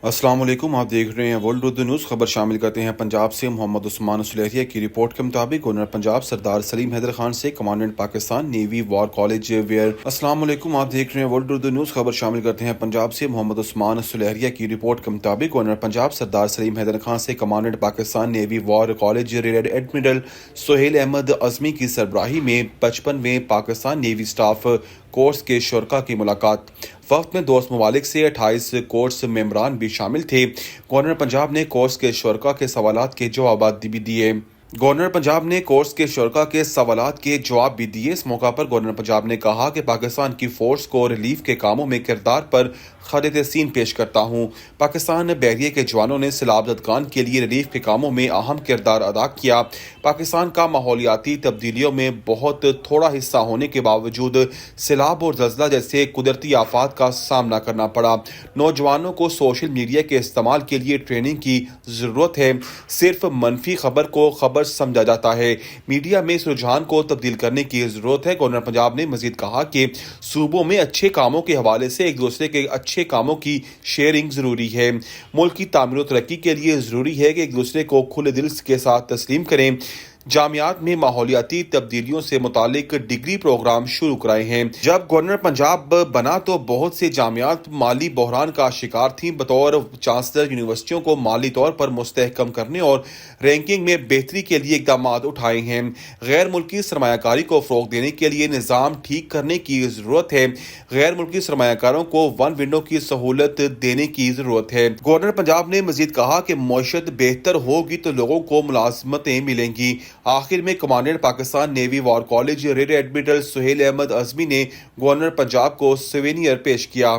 السلام علیکم، آپ دیکھ رہے ہیں ورلڈ اردو نیوز۔ خبر شامل کرتے ہیں پنجاب سے۔ محمد عثمان سلیریہ کی رپورٹ کے مطابق گورنر پنجاب سردار سلیم حیدر خان سے کمانڈنٹ پاکستان نیوی وار کالج ویئر۔ السلام علیکم، آپ دیکھ رہے ہیں ورلڈ اردو نیوز۔ خبر شامل کرتے ہیں پنجاب سے۔ محمد عثمان سلیریہ کی رپورٹ کے مطابق گورنر پنجاب سردار سلیم حیدر خان سے کمانڈنٹ پاکستان نیوی وار college rear admiral Sohail Ahmed Azmi کی سربراہی میں 55ویں پاکستان نیوی اسٹاف کورس کے شرکاء کی ملاقات۔ وفد میں دوست ممالک سے 28 کورس ممبران بھی شامل تھے۔ گورنر پنجاب نے کورس کے شرکاء کے سوالات کے جوابات بھی دیے۔ اس موقع پر گورنر پنجاب نے کہا کہ پاکستان کی فورس کو ریلیف کے کاموں میں کردار پر خراج تحسین پیش کرتا ہوں۔ پاکستان بحریے کے جوانوں نے سیلاب زدگان کے لیے ریلیف کے کاموں میں اہم کردار ادا کیا۔ پاکستان کا ماحولیاتی تبدیلیوں میں بہت تھوڑا حصہ ہونے کے باوجود سیلاب اور زلزلہ جیسے قدرتی آفات کا سامنا کرنا پڑا۔ نوجوانوں کو سوشل میڈیا کے استعمال کے لیے ٹریننگ کی ضرورت ہے۔ صرف منفی خبر کو خبر سمجھا جاتا ہے۔ میڈیا میں اس رجحان کو تبدیل کرنے کی ضرورت ہے۔ گورنر پنجاب نے مزید کہا کہ صوبوں میں اچھے کاموں کے حوالے سے ایک دوسرے کے اچھے کاموں کی شیئرنگ ضروری ہے۔ ملک کی تعمیر و ترقی کے لیے ضروری ہے کہ ایک دوسرے کو کھلے دل کے ساتھ تسلیم کریں۔ جامعات میں ماحولیاتی تبدیلیوں سے متعلق ڈگری پروگرام شروع کرائے ہیں۔ جب گورنر پنجاب بنا تو بہت سے جامعات مالی بحران کا شکار تھیں۔ بطور چانسلر یونیورسٹیوں کو مالی طور پر مستحکم کرنے اور رینکنگ میں بہتری کے لیے اقدامات اٹھائے ہیں۔ غیر ملکی سرمایہ کاری کو فروغ دینے کے لیے نظام ٹھیک کرنے کی ضرورت ہے۔ غیر ملکی سرمایہ کاروں کو ون ونڈو کی سہولت دینے کی ضرورت ہے۔ گورنر پنجاب نے مزید کہا کہ معیشت بہتر ہوگی تو لوگوں کو ملازمتیں ملیں گی۔ آخر میں کمانڈنٹ پاکستان نیوی وار college rear admiral Sohail Ahmed Azmi نے گورنر پنجاب کو سووینیر پیش کیا۔